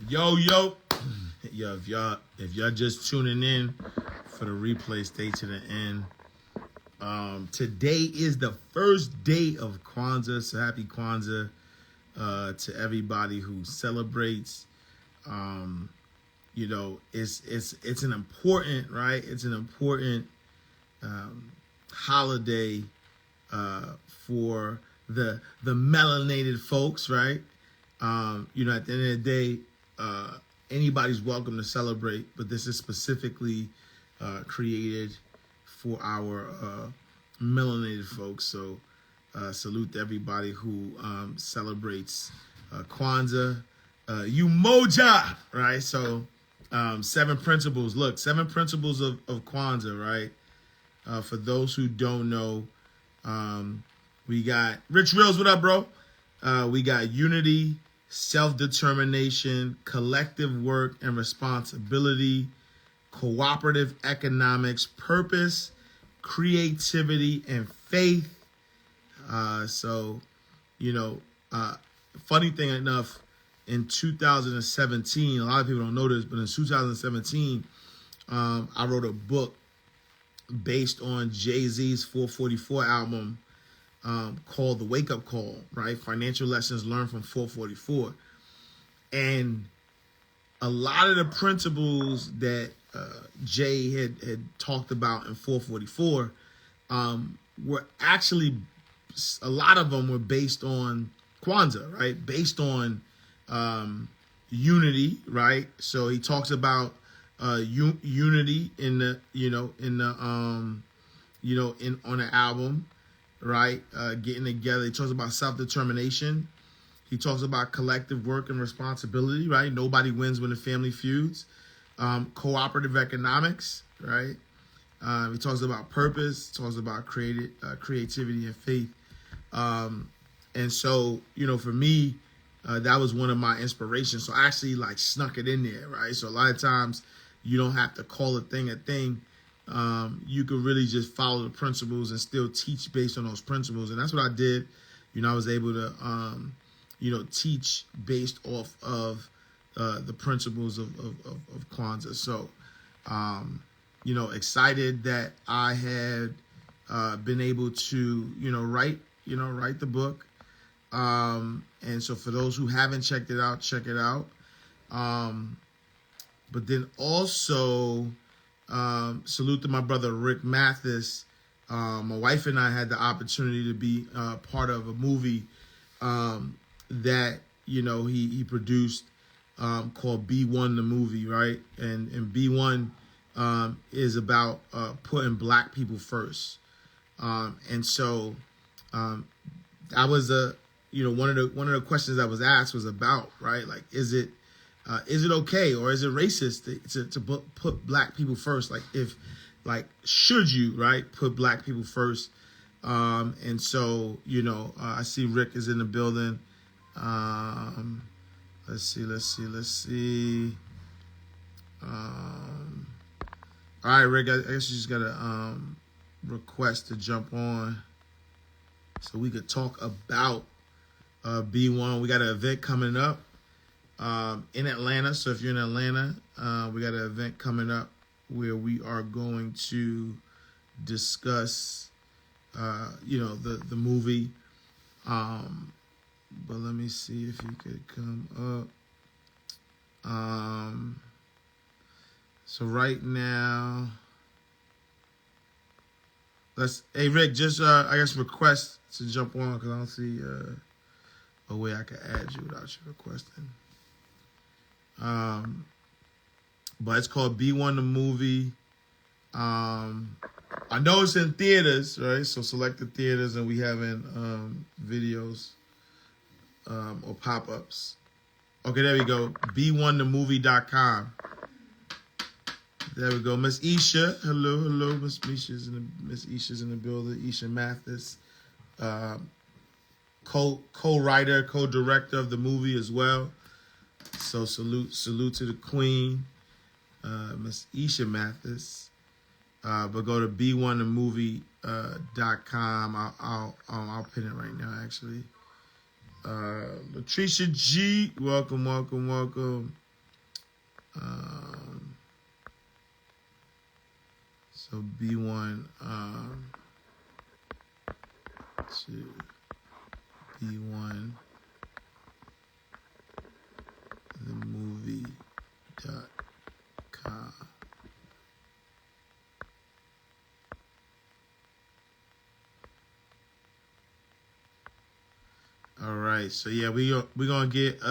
Yo, yo. Yo, if y'all just tuning in for the replay, stay to the end. Today is the first day of Kwanzaa, so happy Kwanzaa to everybody who celebrates. It's an important, right? It's an important holiday for the melanated folks, right? At the end of the day, anybody's welcome to celebrate, but this is specifically created for our melanated folks. So salute to everybody who celebrates Kwanzaa. Umoja, right? So 7 principles. Look, 7 principles of Kwanzaa, right? For those who don't know, we got Rich Reels. What up, bro? We got unity, self-determination, collective work and responsibility, cooperative economics, purpose, creativity, and faith. Funny thing enough, in 2017, a lot of people don't know this, but in 2017, I wrote a book based on Jay-Z's 444 album called The Wake Up Call, right? Financial Lessons Learned from 444. And a lot of the principles that Jay had talked about in 444 were actually, a lot of them were based on Kwanzaa, right? Based on unity, right? So he talks about unity on the album, right? Getting together. He talks about self-determination. He talks about collective work and responsibility, right? Nobody wins when the family feuds. Cooperative economics, right? He talks about purpose, talks about creativity and faith. And so, for me, that was one of my inspirations. So I actually snuck it in there, right? So a lot of times you don't have to call a thing a thing. You could really just follow the principles and still teach based on those principles. And that's what I did. I was able to, teach based off of the principles of Kwanzaa. So, excited that I had been able to, write the book. And so for those who haven't checked it out, check it out. But then also, salute to my brother Rick Mathis. My wife and I had the opportunity to be part of a movie that he produced called B1 the movie, right? And B1 is about putting Black people first. And so that was one of the questions that was asked was about, right? Like, is it okay or is it racist to put Black people first? Should you, right, put Black people first? And so, I see Rick is in the building. Let's see. All right, Rick, I guess you just got to request to jump on so we could talk about B1. We got an event coming up in Atlanta. So if you're in Atlanta, we got an event coming up where we are going to discuss, the movie. But let me see if he could come up. So right now, hey Rick, just I guess request to jump on because I don't see a way I can add you without you requesting. But it's called B1 the movie. I know it's in theaters, right? So select the theaters, and we having videos or pop-ups. Okay, there we go. B1themovie.com. There we go. Miss Isha. Hello. Miss Isha's in the building. Isha Mathis. Co-writer, co-director of the movie as well. So salute to the queen, Miss Isha Mathis. But go to b1themovie.com. I'll pin it right now, actually. Latricia G, welcome. Um, so B1 to B1 the movie.com. All right, so yeah, we gonna get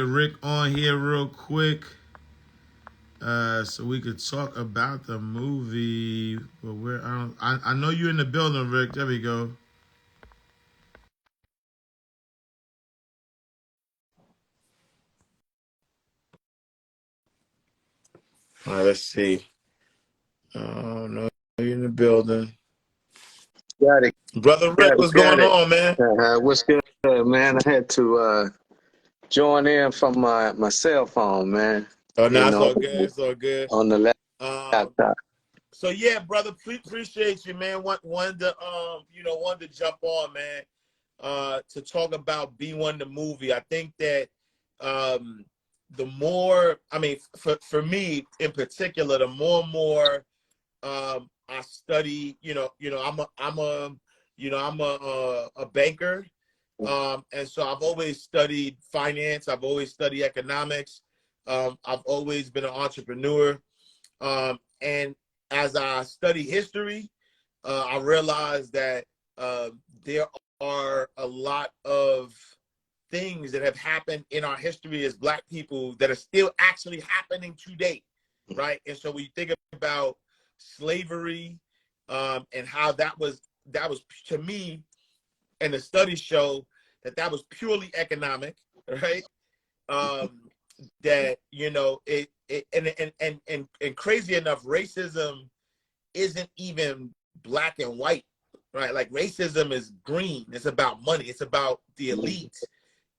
Rick on here real quick, so we could talk about the movie. But where I know you're in the building, Rick. There we go. All right, let's see. Oh no, you're in the building, Got it, brother Rick. got it, What's got going it. on, man? What's good, man? I had to join in from my cell phone, man. Oh You no, it's know, all good. It's all good. on the Um, laptop. So yeah, brother, appreciate you, man. Wanted to wanted to jump on, man, to talk about B1 the movie. I think that the more, I mean, for me in particular, the more and more I study, I'm a banker, and so I've always studied finance. I've always studied economics. I've always been an entrepreneur. And as I study history, I realized that there are a lot of things that have happened in our history as Black people that are still actually happening today, right? And so when you think about slavery, and how that was to me, and the studies show that was purely economic, right? Um, that and crazy enough, racism isn't even black and white, right? Like racism is green. It's about money. It's about the elite,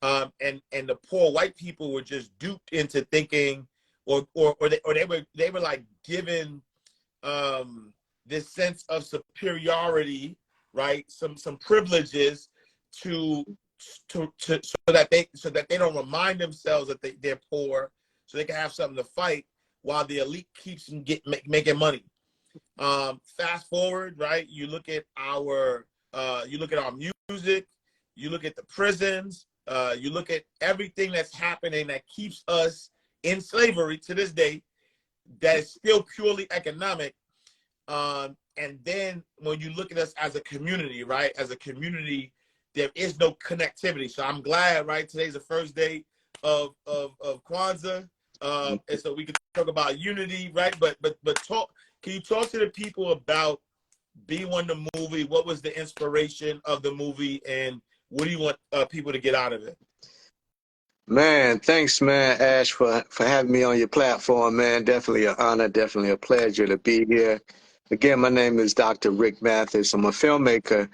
and the poor white people were just duped into thinking, or they were like given this sense of superiority, right? Some privileges to so that they don't remind themselves that they're poor, so they can have something to fight while the elite keeps them making money. Fast forward, right? You look at our music, you look at the prisons, you look at everything that's happening that keeps us in slavery to this day, that is still purely economic. And then when you look at us as a community, right? As a community, there is no connectivity. So I'm glad, right? Today's the first day of Kwanzaa, and so we can talk about unity, right? But talk. Can you talk to the people about B1 the movie? What was the inspiration of the movie, and what do you want people to get out of it? Man, thanks, man, Ash, for having me on your platform, man. Definitely an honor, definitely a pleasure to be here. Again, my name is Dr. Rick Mathis. I'm a filmmaker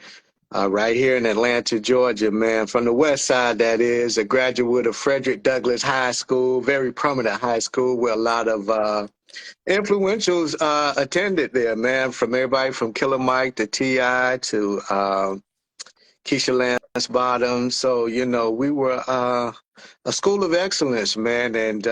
right here in Atlanta, Georgia, man. From the west side, that is, a graduate of Frederick Douglass High School, very prominent high school where a lot of influentials attended there, man. From everybody from Killer Mike to T.I. to Keisha Lance Bottom. So, we were a school of excellence, man. And,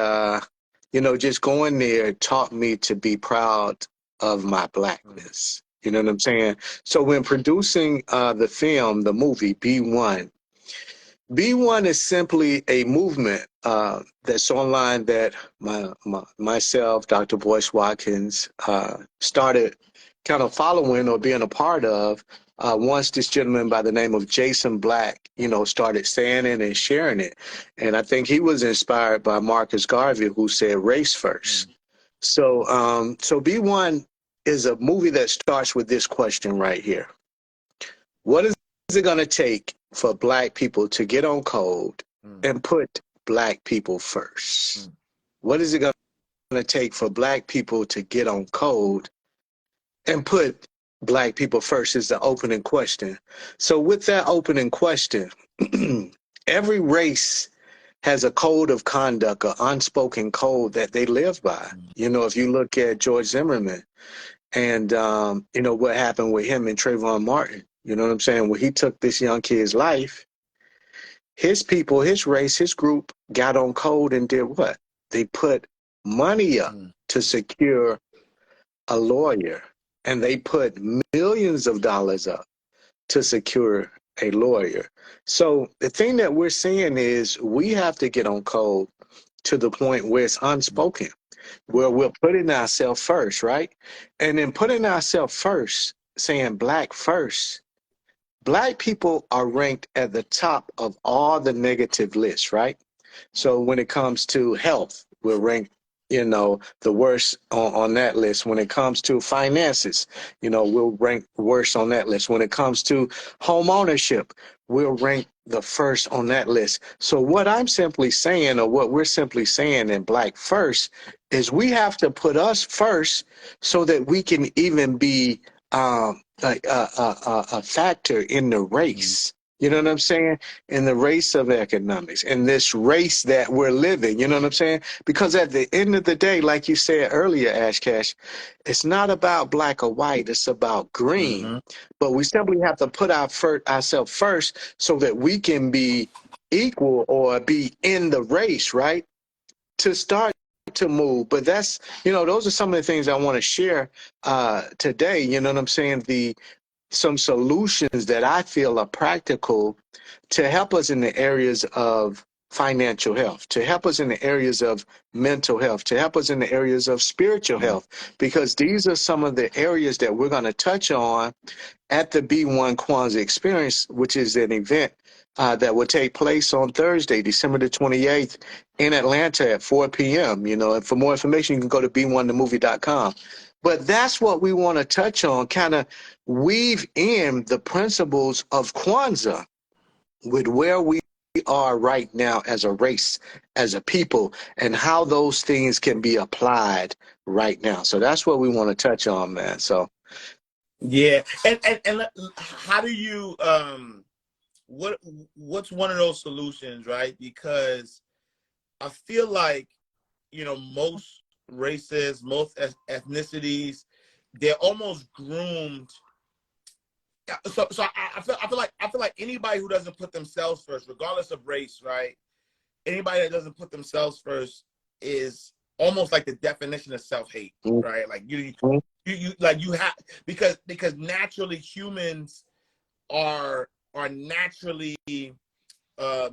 just going there taught me to be proud of my Blackness. You know what I'm saying? So when producing the film, the movie B1, B1 is simply a movement that's online that myself, Dr. Boyce Watkins, started kind of following or being a part of once this gentleman by the name of Jason Black, started saying it and sharing it. And I think he was inspired by Marcus Garvey, who said race first. So B1 is a movie that starts with this question right here. What is it going to take for Black people to get on code and put Black people first? What is it going to take for Black people to get on code and put Black people first is the opening question. So with that opening question, every race has a code of conduct, an unspoken code that they live by. If you look at George Zimmerman and, what happened with him and Trayvon Martin, you know what I'm saying? When he took this young kid's life, his people, his race, his group got on code and did what? they put money up to secure a lawyer, and they put millions of dollars up to secure a lawyer. So the thing that we're seeing is we have to get on code to the point where it's unspoken, where we're putting ourselves first, right? And then putting ourselves first, saying black first. Black people are ranked at the top of all the negative lists, right? So when it comes to health, we're ranked, the worst on that list. When it comes to finances, we'll rank worst on that list. When it comes to home ownership, we'll rank the first on that list. So what I'm simply saying, or what we're simply saying in Black First, is we have to put us first so that we can even be a factor in the race. You know what I'm saying? In the race of economics, in this race that we're living, you know what I'm saying? Because at the end of the day, like you said earlier, Ash Cash, it's not about black or white, it's about green. But we simply have to put ourselves first so that we can be equal or be in the race, right? To start to move. But that's, those are some of the things I want to share today. You know what I'm saying? Some solutions that I feel are practical to help us in the areas of financial health, to help us in the areas of mental health, to help us in the areas of spiritual health, because these are some of the areas that we're going to touch on at the B1 Kwanzaa Experience, which is an event that will take place on Thursday, December the 28th in Atlanta at 4 p.m. And for more information, you can go to b1themovie.com. But that's what we want to touch on, kind of weave in the principles of Kwanzaa with where we are right now as a race, as a people, and how those things can be applied right now. So that's what we want to touch on, man. So yeah, and how do you what's one of those solutions, right? Because I feel like most races, most ethnicities, they're almost groomed. So I feel like anybody who doesn't put themselves first, regardless of race, right? Anybody that doesn't put themselves first is almost like the definition of self-hate, right? Like you like you have because naturally humans are naturally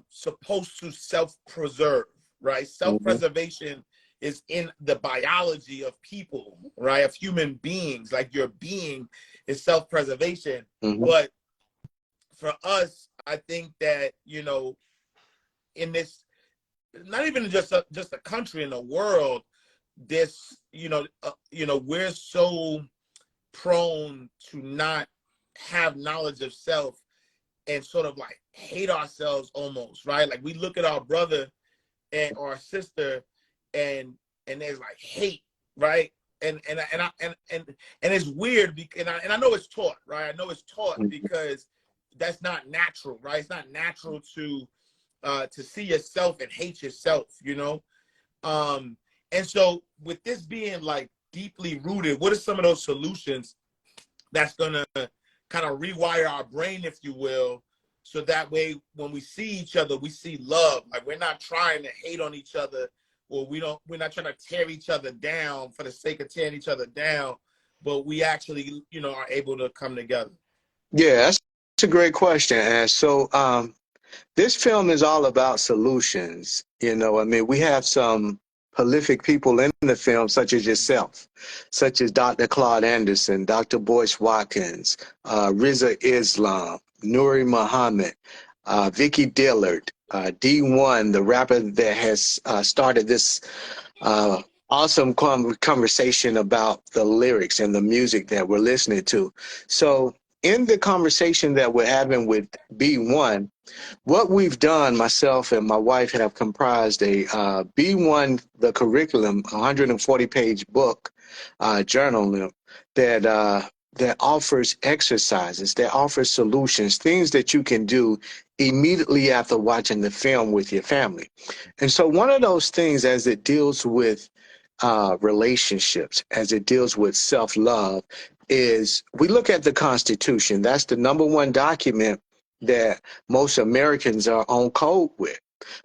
supposed to self-preserve, right? Self-preservation is in the biology of people, right? Of human beings. Like your being is self-preservation. But for us, I think that, in this, not even just a country, in the world, this, we're so prone to not have knowledge of self and sort of like hate ourselves almost, right? Like we look at our brother and our sister and there's like hate, right? And it's weird because and I know it's taught, right? I know it's taught because that's not natural, right? It's not natural to see yourself and hate yourself, and so with this being like deeply rooted, what are some of those solutions that's gonna kind of rewire our brain, if you will, so that way when we see each other, we see love. Like we're not trying to hate on each other, or we're not trying to tear each other down for the sake of tearing each other down, but we actually, are able to come together. Yeah, that's a great question, Ash. So this film is all about solutions. I mean, we have some prolific people in the film, such as yourself, such as Dr. Claude Anderson, Dr. Boyce Watkins, Riza Islam, Nuri Muhammad, Vicky Dillard, D1, the rapper that has started this awesome conversation about the lyrics and the music that we're listening to. So in the conversation that we're having with B1, what we've done, myself and my wife have comprised a B1, the curriculum, 140-page book, journal that offers exercises, that offers solutions, things that you can do immediately after watching the film with your family. And so one of those things, as it deals with relationships, as it deals with self-love, is we look at the Constitution. That's the number one document that most Americans are on code with.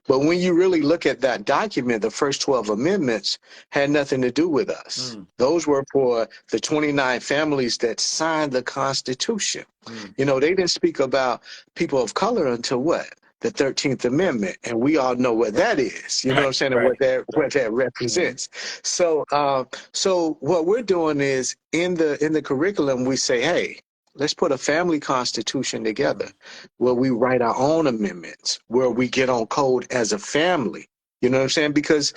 But when you really look at that document, the first 12 amendments had nothing to do with us. Those were for the 29 families that signed the Constitution. You know, they didn't speak about people of color until what? The 13th Amendment, and we all know what that is. You know what I'm saying, and what that represents. So, so what we're doing is in the curriculum, we say, hey, let's put a family constitution together where we write our own amendments, where we get on code as a family. You know what I'm saying? Because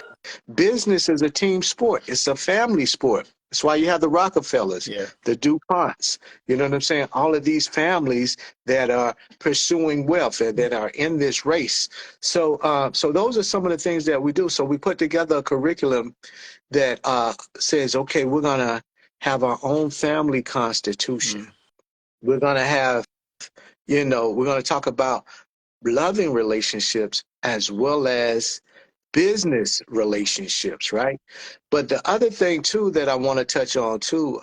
business is a team sport. It's a family sport. That's why you have the Rockefellers, the DuPonts. You know what I'm saying? All of these families that are pursuing wealth and that are in this race. So, so those are some of the things that we do. So we put together a curriculum that says, okay, we're going to have our own family constitution. We're going to have, you know, we're going to talk about loving relationships as well as business relationships, right? But the other thing too that I want to touch on too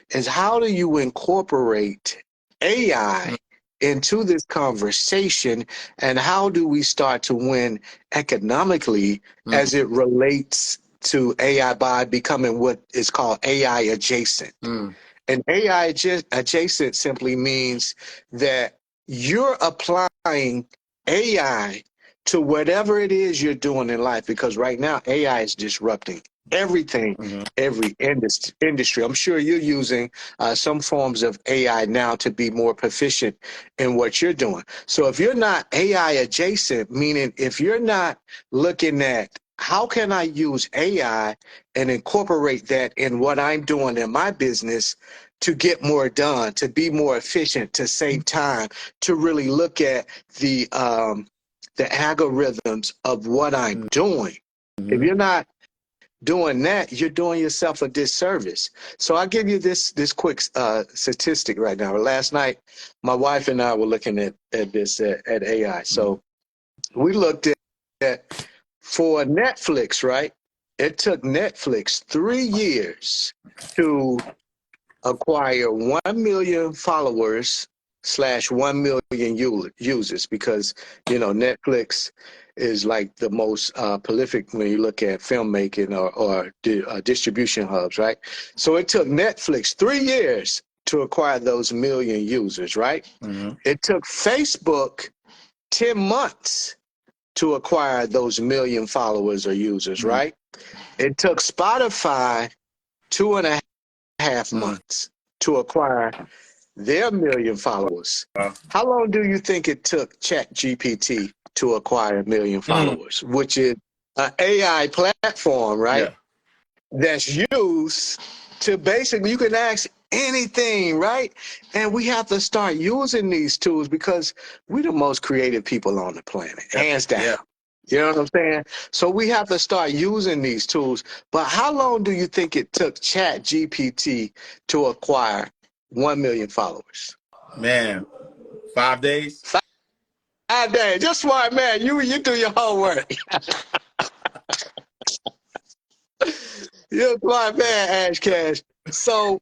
is how do you incorporate AI into this conversation, and how do we start to win economically as it relates to AI by becoming what is called AI adjacent? And AI adjacent simply means that you're applying AI to whatever it is you're doing in life, because right now AI is disrupting everything, every industry. I'm sure you're using some forms of AI now to be more proficient in what you're doing. So if you're not AI adjacent, meaning if you're not looking at how can I use AI and incorporate that in what I'm doing in my business to get more done, to be more efficient, to save time, to really look at the algorithms of what I'm doing. If you're not doing that, you're doing yourself a disservice. So I'll give you this quick statistic right now. Last night, my wife and I were looking at this at AI. So we looked at for Netflix, right? It took Netflix 3 years to acquire 1 million followers / 1 million users, because, you know, Netflix is like the most prolific when you look at filmmaking or distribution hubs, right? So it took Netflix 3 years to acquire those million users, right? It took Facebook 10 months to acquire those million followers or users, right? It took Spotify 2.5 months to acquire their million followers. How long do you think it took ChatGPT to acquire 1 million followers, which is an AI platform, right? That's used to basically, you can ask anything, right? And we have to start using these tools because we're the most creative people on the planet, hands down. You know what I'm saying? So we have to start using these tools. But how long do you think it took ChatGPT to acquire 1 million followers? Man, 5 days. 5 days. Just smart, man. You do your homework. You're a smart man, Ash Cash. So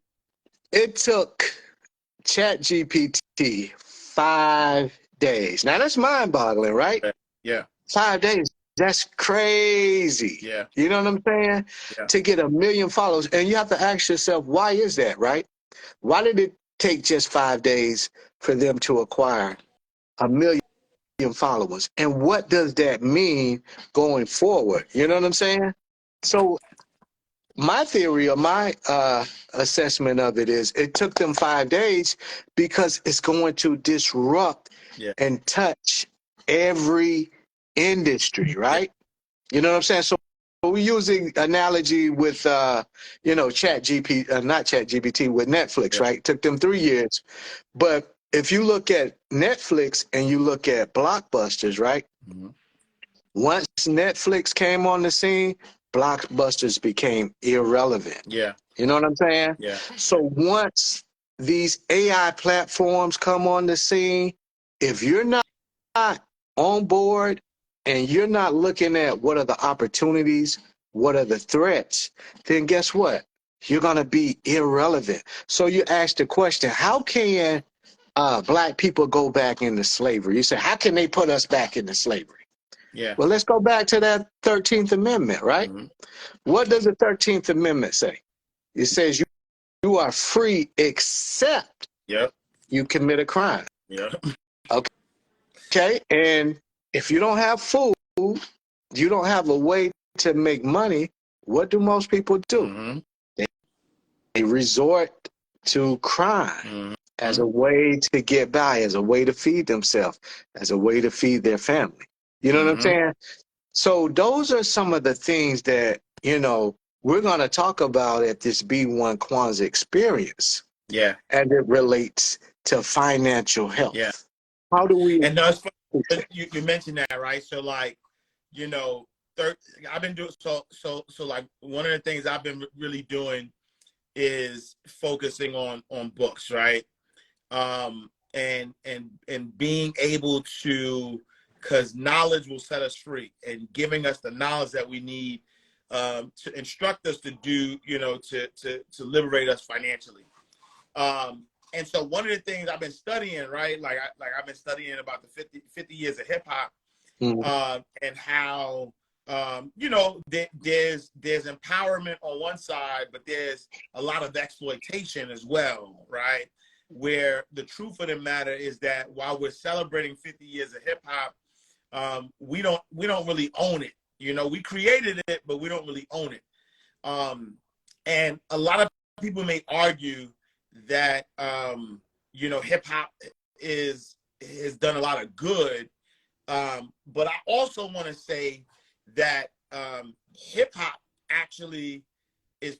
it took ChatGPT 5 days. Now that's mind-boggling, right? Yeah. 5 days. That's crazy. Yeah. You know what I'm saying? Yeah. To get 1 million followers. And you have to ask yourself, why is that, right? Why did it take just 5 days for them to acquire 1 million followers? And what does that mean going forward? You know what I'm saying? So my theory or my assessment of it is it took them 5 days because it's going to disrupt and touch every industry, right? You know what I'm saying? So we're using analogy with, you know, not Chat GPT, with Netflix, right? It took them 3 years. But if you look at Netflix and you look at blockbusters, right? Once Netflix came on the scene, blockbusters became irrelevant. Yeah. You know what I'm saying? Yeah. So once these AI platforms come on the scene, if you're not on board and you're not looking at what are the opportunities, what are the threats, then guess what? You're going to be irrelevant. So you ask the question, how can Black people go back into slavery? You say, how can they put us back into slavery? Yeah. Well, let's go back to that 13th Amendment, right? Mm-hmm. What does the 13th Amendment say? It says you are free except Yep. you commit a crime. Yep. Okay. And if you don't have food, you don't have a way to make money, what do most people do? Mm-hmm. They resort to crime Mm-hmm. as a way to get by, as a way to feed themselves, as a way to feed their family. You know what I'm Mm-hmm. saying? So those are some of the things that, we're going to talk about at this B1 Kwanzaa experience Yeah. as it relates to financial Yeah. health. How do we And no, it's funny, approach that? you mentioned that, right? So like, you know, I've been doing so like one of the things I've been really doing is focusing on books, right? And being able to, because knowledge will set us free, and giving us the knowledge that we need to instruct us to do, to liberate us financially. And so one of the things I've been studying, right, I've been studying about the 50 years of hip hop, Mhm. and how there's empowerment on one side, but there's a lot of exploitation as well, right? Where the truth of the matter is that while we're celebrating 50 years of hip hop, we don't really own it. We created it, but we don't really own it. And a lot of people may argue that hip hop has done a lot of good. But I also want to say that hip hop actually is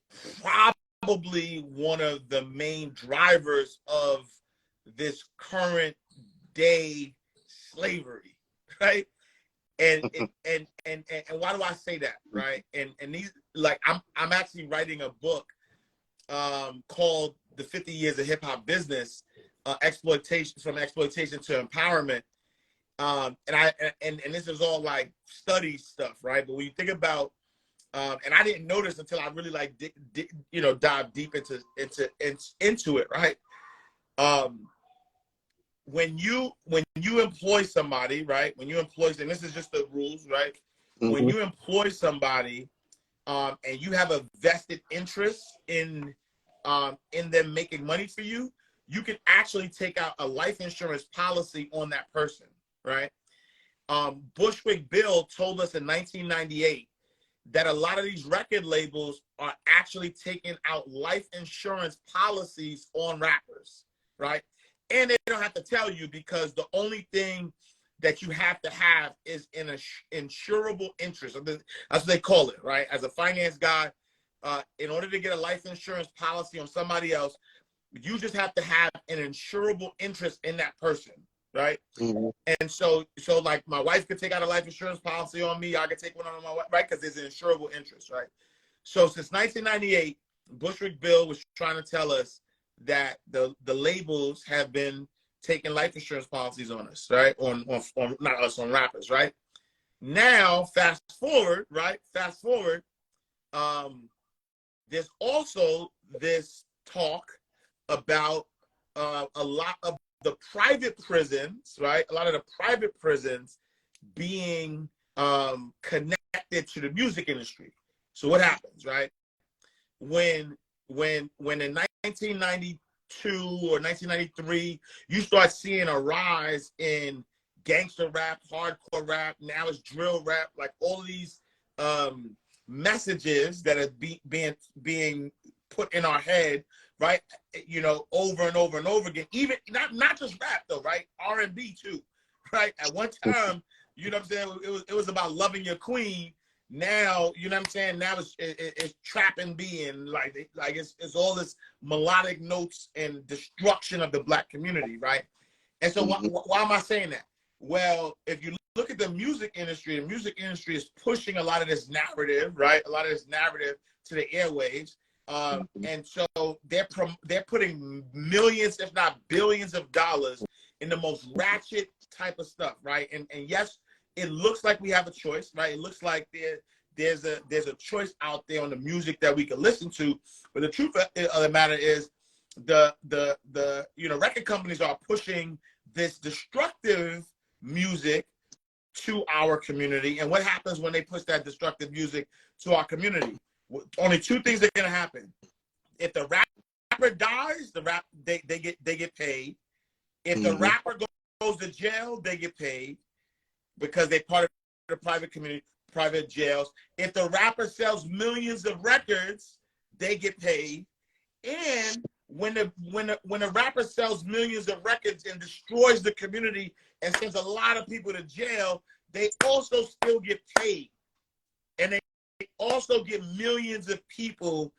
probably one of the main drivers of this current day slavery, right? And why do I say that, right? And these, like, I'm actually writing a book called "The 50 Years of Hip Hop Business: Exploitation from Exploitation to Empowerment." And this is all like study stuff, right? But when you think about, and I didn't notice until I really like dive deep into it, right? When you employ somebody, right? When you employ, and this is just the rules, right? When Mhm. you employ somebody, and you have a vested interest in them making money for you, you can actually take out a life insurance policy on that person, right? Bushwick Bill told us in 1998 that a lot of these record labels are actually taking out life insurance policies on rappers, right? And they don't have to tell you, because the only thing that you have to have is an insurable interest. That's what they call it, right? As a finance guy, in order to get a life insurance policy on somebody else, you just have to have an insurable interest in that person, right? Mhm. And so like my wife could take out a life insurance policy on me. I could take one on my wife, right? Because there's an insurable interest, right? So since 1998, Bushwick Bill was trying to tell us that the labels have been taking life insurance policies on us, right? On not us, on rappers, right? Now, fast forward, right? Fast forward. There's also this talk about a lot of the private prisons, right? A lot of the private prisons being connected to the music industry. So what happens, right? When in 1992 or 1993, you start seeing a rise in gangster rap, hardcore rap. Now it's drill rap. Like all of these messages that are being put in our head, right? Over and over and over again. Even not just rap though, right? R&B too, right? At one time, you know what I'm saying, it was about loving your queen. Now, you know what I'm saying, now it's trap and B, and like it's all this melodic notes and destruction of the Black community, right? And so Mhm. why am I saying that? Well, if you look at the music industry is pushing a lot of this narrative, right? A lot of this narrative to the airwaves. And so they're putting millions, if not billions of dollars in the most ratchet type of stuff, right? And yes, it looks like we have a choice, right? It looks like there's a choice out there on the music that we can listen to. But the truth of the matter is the record companies are pushing this destructive music to our community. And what happens when they push that destructive music to our community? Only two things are gonna happen. If the rapper dies, they get paid. If the rapper goes to jail, they get paid because they're part of the private community, private jails. If the rapper sells millions of records, they get paid. And when a rapper sells millions of records and destroys the community and sends a lot of people to jail, they also still get paid. And they also get millions of people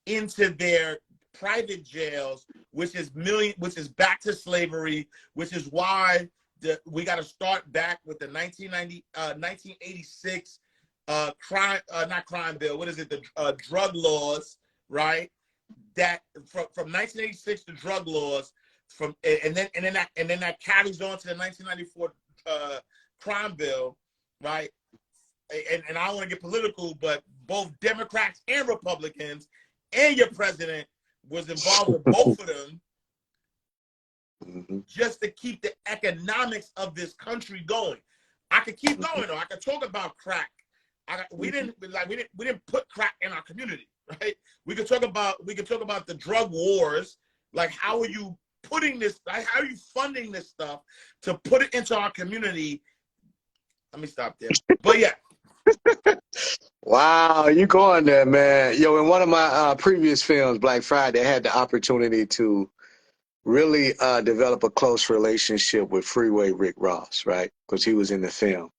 into their private jails, which is back to slavery, which is why we got to start back with the 1986 not crime bill. What is it? The drug laws, right? That from 1986 the drug laws, and then that carries on to the 1994 crime bill, right? And I don't want to get political, but both Democrats and Republicans and your president was involved with both of them just to keep the economics of this country going. I could keep going though. I could talk about crack. We didn't put crack in our community, right? We could talk about the drug wars. Like, how are you putting this? How are you funding this stuff to put it into our community? Let me stop there. But yeah. Wow, you going there, man. Yo, in one of my previous films, Black Friday, I had the opportunity to really develop a close relationship with Freeway Rick Ross, right? Because he was in the film.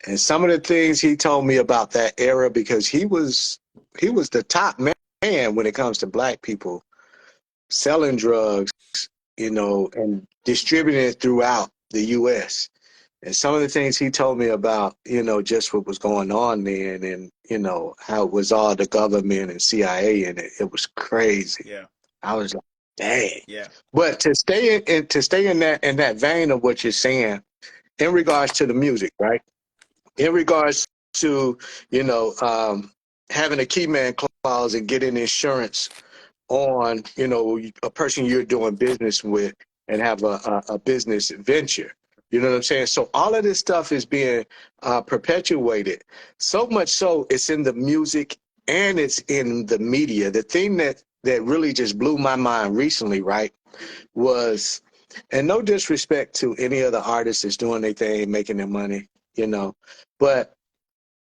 And some of the things he told me about that era, because he was the top man when it comes to black people selling drugs, and distributing it throughout the U.S. And some of the things he told me about, just what was going on then, and how it was all the government and CIA, and it was crazy. Yeah. I was like, dang. Yeah. But to stay in that vein of what you're saying, in regards to the music, right? In regards to having a key man clause and getting insurance on a person you're doing business with and have a business venture. You know what I'm saying? So all of this stuff is being perpetuated. So much so it's in the music and it's in the media. The thing that really just blew my mind recently, right, was, and no disrespect to any other artist that's doing their thing, making their money, but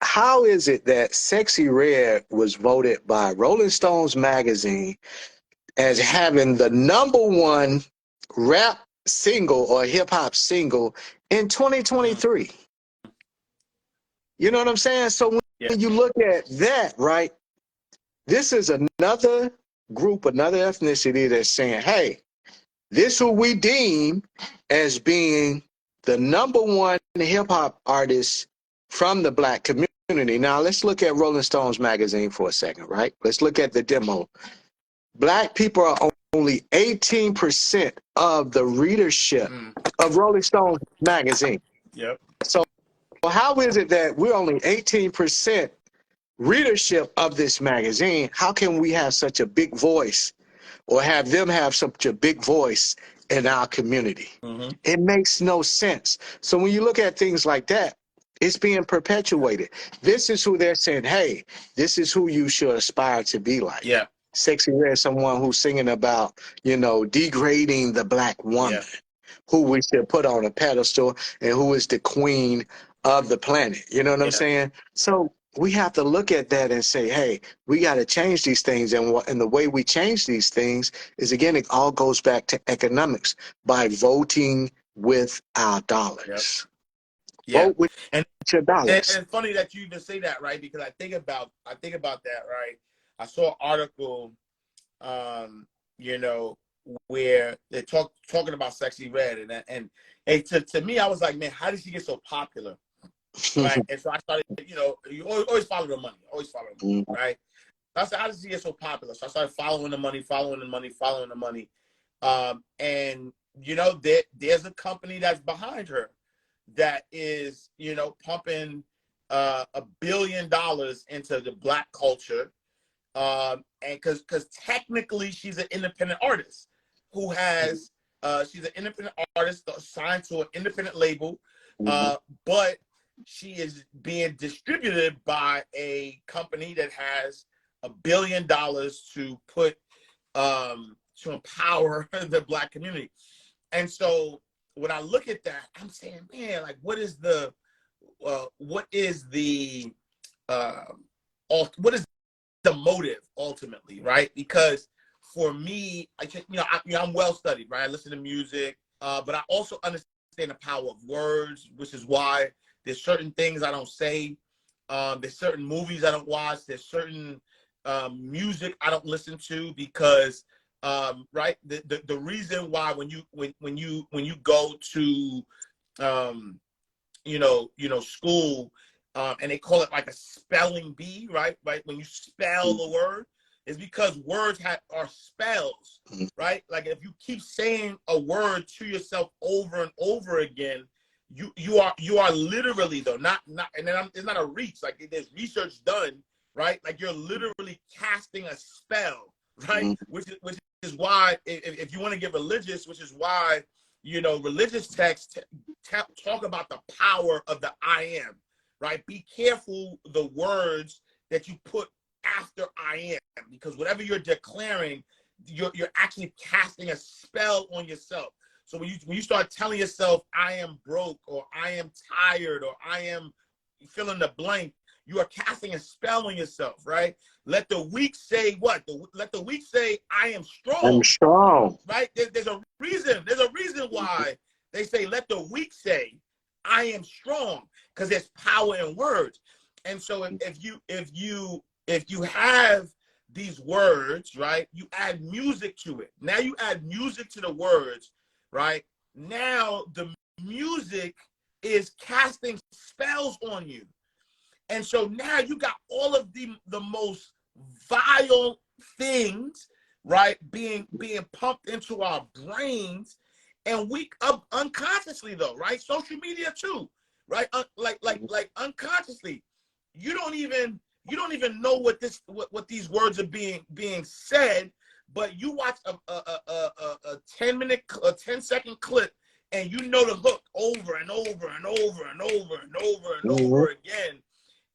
how is it that Sexy Red was voted by Rolling Stones magazine as having the #1 rap single or hip hop single in 2023? You know what I'm saying? So when you look at that, right, this is another group, another ethnicity that's saying, hey, this who we deem as being the #1 hip hop artist from the black community. Now let's look at Rolling Stones magazine for a second, right? Let's look at the demo. Black people are only 18% of the readership of Rolling Stone magazine. Yep. So how is it that we're only 18% readership of this magazine? How can we have such a big voice, or have them have such a big voice in our community? It makes no sense. So when you look at things like that, it's being perpetuated. This is who they're saying, hey, this is who you should aspire to be like. Yeah. Sexy Red, someone who's singing about, degrading the black woman, who we should put on a pedestal and who is the queen of the planet. You know what I'm saying? So we have to look at that and say, hey, we got to change these things. And the way we change these things is, again, it all goes back to economics, by voting with our dollars. Yeah. Vote with your dollars. And it's funny that you even say that, right? Because I think about that, right? I saw an article, where they're talking about Sexy Red, and to me, I was like, man, how did she get so popular? Right? And so I started, you always follow the money, right? So I said, how did she get so popular? So I started following the money. And there's a company that's behind her that is, pumping $1 billion into the black culture. And because technically she's an independent artist who has, she's an independent artist signed to an independent label, but she is being distributed by a company that has $1 billion to put to empower the Black community. And so when I look at that, I'm saying, man, like, what is the what is the motive ultimately, right? Because for me, I'm well studied, right? I listen to music, but I also understand the power of words, which is why there's certain things I don't say. There's certain movies I don't watch. There's certain music I don't listen to because, right? The reason why when you go to school, and they call it like a spelling bee, right? Right, when you spell the word, is because words are spells, right? Like if you keep saying a word to yourself over and over again, you are literally, though, not and then it's not a reach. Like there's research done, right? Like you're literally casting a spell, right? Which is why if you want to get religious, which is why religious texts talk about the power of the I am, right? Be careful the words that you put after I am, because whatever you're declaring, you're actually casting a spell on yourself. So when you start telling yourself I am broke, or I am tired, or I am fill in the blank, you are casting a spell on yourself, right? Let the weak say what? Let the weak say I am strong. I'm strong. Right? There's a reason. There's a reason why they say let the weak say I am strong, because there's power in words. And so if you have these words, right, you add music to it. Now you add music to the words, right? Now the music is casting spells on you. And so now you got all of the most vile things, right, being pumped into our brains, and we unconsciously, though, right? Social media too, right? Like unconsciously, you don't even know what these words are being said, but you watch a 10-second clip, and you know the hook over and over and over and over and over and over again.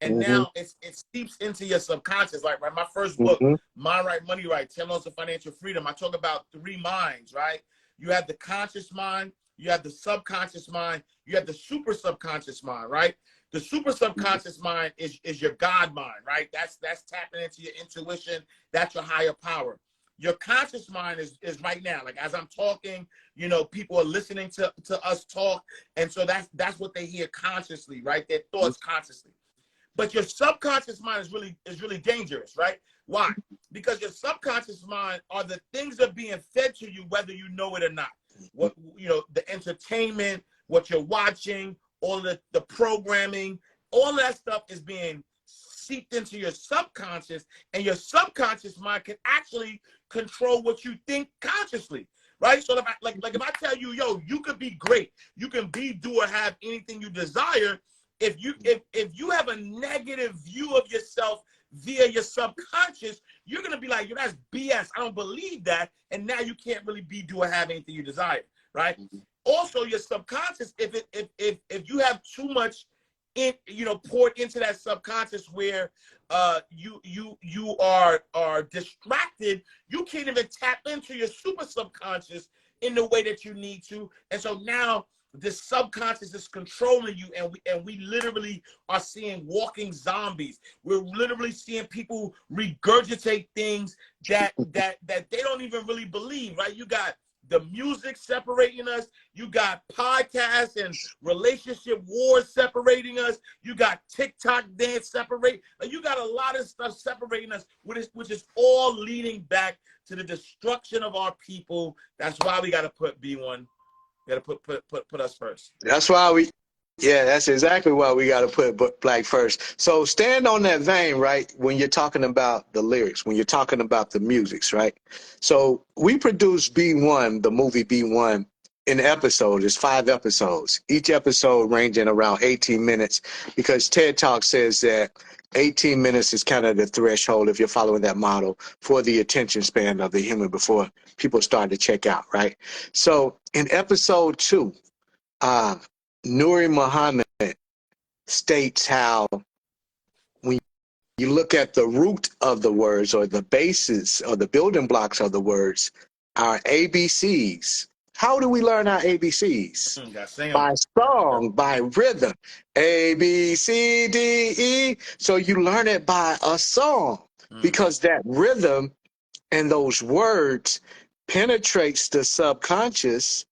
And now it seeps into your subconscious. Like, right, my first book, Mind Right, Money Right, 10 Laws of Financial Freedom, I talk about 3 minds, right? You have the conscious mind, you have the subconscious mind, you have the super subconscious mind, right? The super subconscious mind is your God mind, right? That's tapping into your intuition. That's your higher power. Your conscious mind is right now. Like as I'm talking, people are listening to us talk. And so that's what they hear consciously, right? Their thoughts consciously. But your subconscious mind is really dangerous, right? Why? Because your subconscious mind are the things that are being fed to you, whether you know it or not. What the entertainment, what you're watching, all the programming, all that stuff is being seeped into your subconscious, and your subconscious mind can actually control what you think consciously, right? So if I tell you, yo, you could be great, you can be, do, or have anything you desire. If you have a negative view of yourself via your subconscious, you're gonna be like, yo, that's BS. I don't believe that, and now you can't really be, do, or have anything you desire, right? Also, your subconscious, if you have too much poured into that subconscious, where you are distracted, you can't even tap into your super subconscious in the way that you need to, and so now the subconscious is controlling you, and we literally are seeing walking zombies. We're literally seeing people regurgitate things that they don't even really believe, right? You got the music separating us. You got podcasts and relationship wars separating us. You got TikTok dance separate. You got a lot of stuff separating us, which is all leading back to the destruction of our people. That's why we got to put B1. Got to put us first. That's why that's exactly why we got to put Black first. So stand on that vein, right? When you're talking about the lyrics, when you're talking about the musics, right? So we produced B1, the movie B1, in episodes. It's 5 episodes. Each episode ranging around 18 minutes, because TED Talk says that 18 minutes is kind of the threshold, if you're following that model, for the attention span of the human before people start to check out, right? So in episode 2, Nuri Muhammad states how when you look at the root of the words or the basis or the building blocks of the words, our ABCs. How do we learn our ABCs? Got Sam. By song, by rhythm. A, B, C, D, E. So you learn it by a song because that rhythm and those words penetrates the subconscious,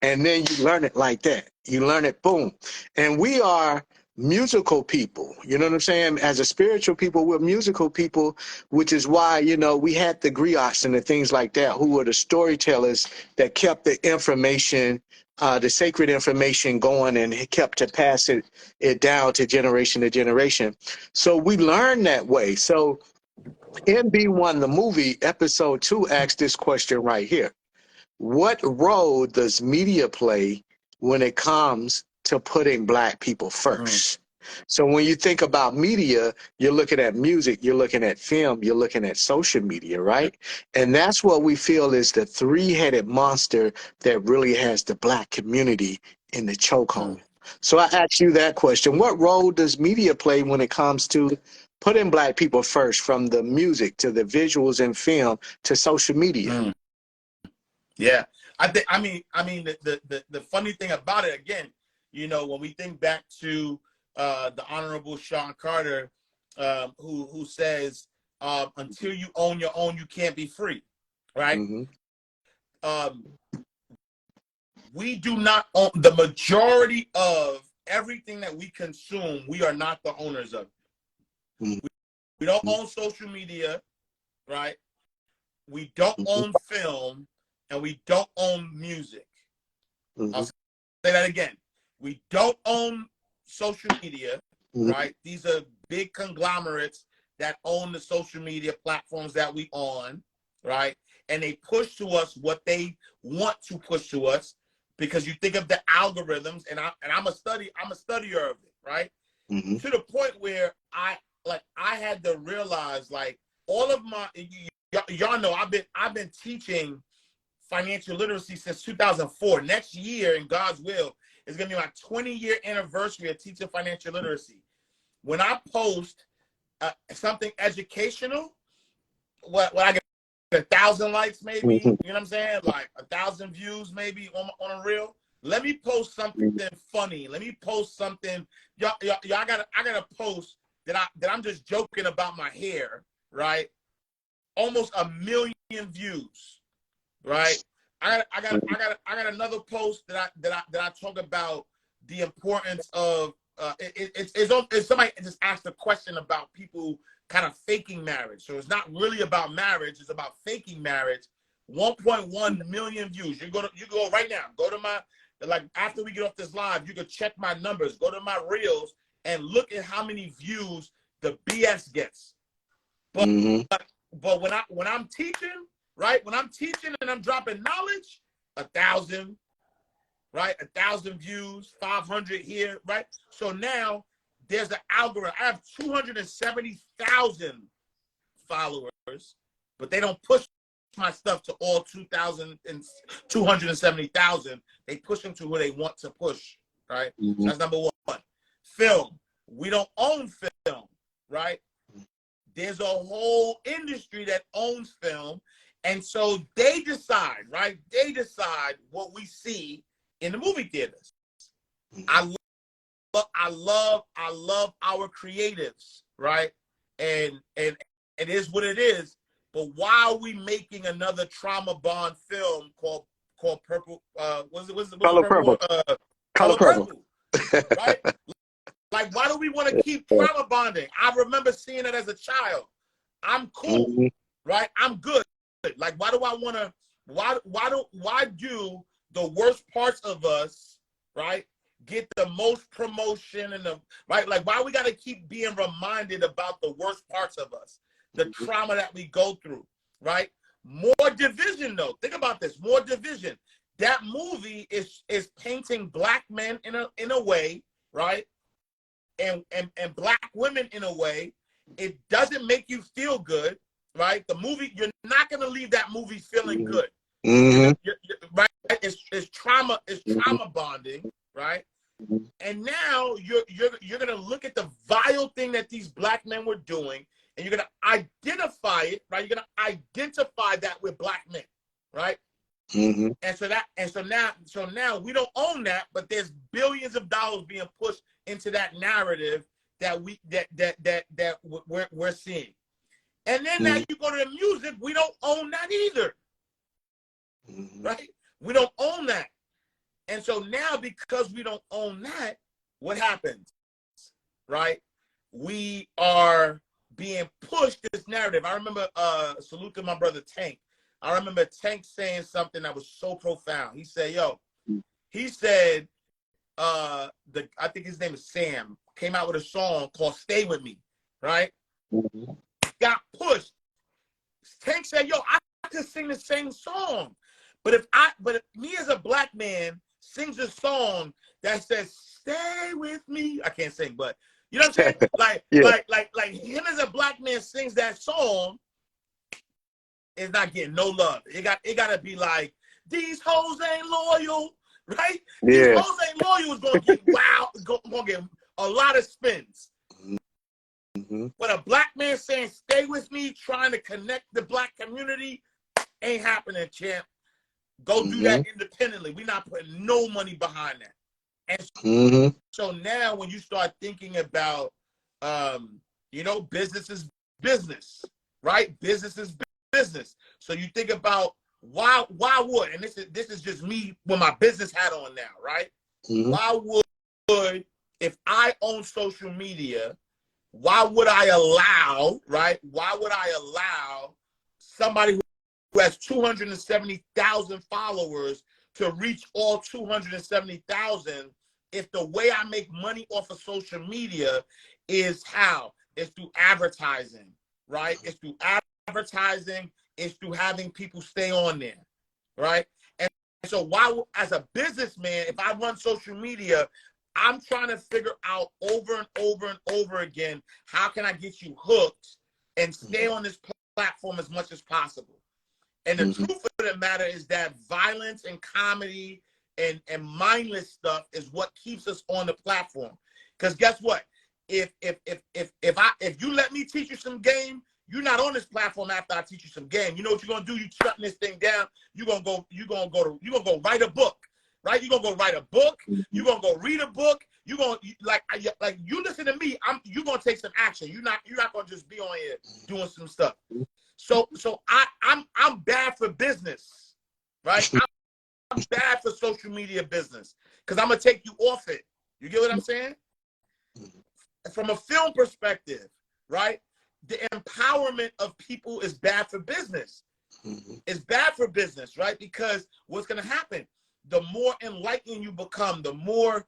and then you learn it like that. You learn it, boom. And we are musical people, you know what I'm saying? As a spiritual people, we're musical people, which is why, you know, we had the griots and the things like that, who were the storytellers that kept the information, the sacred information going, and kept to pass it down to generation. So we learn that way. So MB1, the movie, episode 2, asks this question right here. What role does media play when it comes to putting Black people first? So when you think about media, you're looking at music, you're looking at film, you're looking at social media, right? And that's what we feel is the three-headed monster that really has the Black community in the chokehold. So I ask you that question. What role does media play when it comes to putting Black people first, from the music to the visuals and film to social media? Yeah, I mean, the funny thing about it, again, you know, when we think back to the Honorable Sean Carter, who says, "Until you own your own, you can't be free," right? We do not own the majority of everything that we consume. We are not the owners of. We don't own social media, right? We don't own film. And we don't own music. I'll say that again. We don't own social media, right? These are big conglomerates that own the social media platforms that we on, right? And they push to us what they want to push to us, because you think of the algorithms, and I'm a studier of it, right? To the point where I had to realize, like, all of my, y'all know I've been teaching financial literacy since 2004. Next year, in God's will, is going to be my 20-year anniversary of teaching financial literacy. When I post something educational, what I get 1,000 likes, maybe, you know what I'm saying? Like 1,000 views, maybe on a reel. Let me post something funny. Let me post something. Y'all, I gotta post that I'm just joking about my hair, right? Almost 1 million views. Right, I got another post that I talk about the importance of it's somebody just asked a question about people kind of faking marriage. So it's not really about marriage; it's about faking marriage. 1.1 million views. You go right now. Go to my, like, after we get off this live, you can check my numbers. Go to my reels and look at how many views the BS gets. But when I'm teaching. Right? When I'm teaching and I'm dropping knowledge, 1,000, right? 1,000 views, 500 here, right? So now there's an algorithm. I have 270,000 followers, but they don't push my stuff to all 270,000. They push them to who they want to push, right? So that's number one. Film. We don't own film, right? There's a whole industry that owns film. And so they decide, right? They decide what we see in the movie theaters. I love our creatives, right? And it is what it is. But why are we making another trauma bond film called Purple? What's Color Purple? Purple. Color Purple. Right? Like, why do we want to keep trauma bonding? I remember seeing it as a child. I'm cool, right? I'm good. Like, why do I want to? Why do the worst parts of us, right, get the most promotion and the right? Like, why we got to keep being reminded about the worst parts of us, the trauma that we go through, right? More division, though. Think about this. More division. That movie is painting Black men in a way, right, and Black women in a way. It doesn't make you feel good. Right, the movie, you're not gonna leave that movie feeling good. You're, right, it's trauma bonding, right? And now you're gonna look at the vile thing that these black men were doing, and you're gonna identify it, right? You're gonna identify that with black men, right? Mm-hmm. So now we don't own that, but there's billions of dollars being pushed into that narrative that we're seeing. And then now you go to the music, we don't own that either, right? We don't own that. And so now, because we don't own that, what happens, right? We are being pushed this narrative. I remember, salute to my brother Tank. I remember Tank saying something that was so profound. He said, I think his name is Sam, came out with a song called Stay With Me, right? Got pushed. Tank said, I could sing the same song. But if me as a black man sings a song that says "Stay with me," I can't sing, but you know what I'm saying? Like, yeah. like him as a black man sings that song, is not getting no love. It gotta be like, these hoes ain't loyal, right? These Yeah. hoes ain't loyal is gonna get gonna get a lot of spins. But a black man saying "Stay with me," trying to connect the black community, ain't happening, champ. Go do that independently. We're not putting no money behind that. And so now when you start thinking about, business is business, right? Business is business. So you think about why would, and this is just me with my business hat on now, right? Why would, if I own social media, why would I allow somebody who has 270,000 followers to reach all 270,000 if the way I make money off of social media is how? It's through advertising, right? It's through advertising. It's through having people stay on there, right? And so why, as a businessman, if I run social media, I'm trying to figure out over and over and over again, how can I get you hooked and stay on this platform as much as possible? And the truth of the matter is that violence and comedy and mindless stuff is what keeps us on the platform. Because guess what? If you let me teach you some game, you're not on this platform after I teach you some game. You know what you're gonna do? You shutting this thing down. You're gonna go write a book, right? You're gonna go write a book. You're gonna go read a book. You're gonna like you listen to me. You're gonna take some action. You're not gonna just be on here doing some stuff. So I'm bad for business, right? I'm bad for social media business because I'm gonna take you off it. You get what I'm saying? From a film perspective, right? The empowerment of people is bad for business. It's bad for business, right? Because what's gonna happen? The more enlightened you become, the more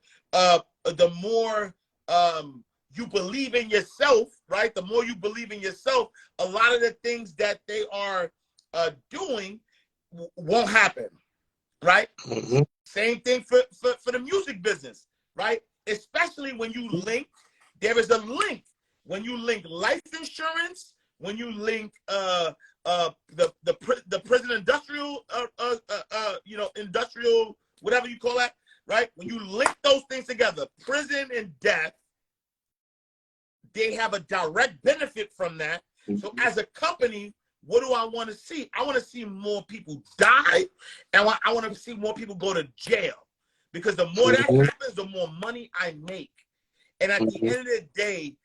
you believe in yourself, right? The more you believe in yourself, a lot of the things that they are doing won't happen, right? Same thing for the music business, right? Especially when you link, there is a link. When you link life insurance, when you link the prison industrial, industrial, whatever you call that, right? When you link those things together, prison and death, they have a direct benefit from that. So as a company, what do I want to see? I want to see more people die, and I want to see more people go to jail. Because the more that happens, the more money I make. And at the end of the day,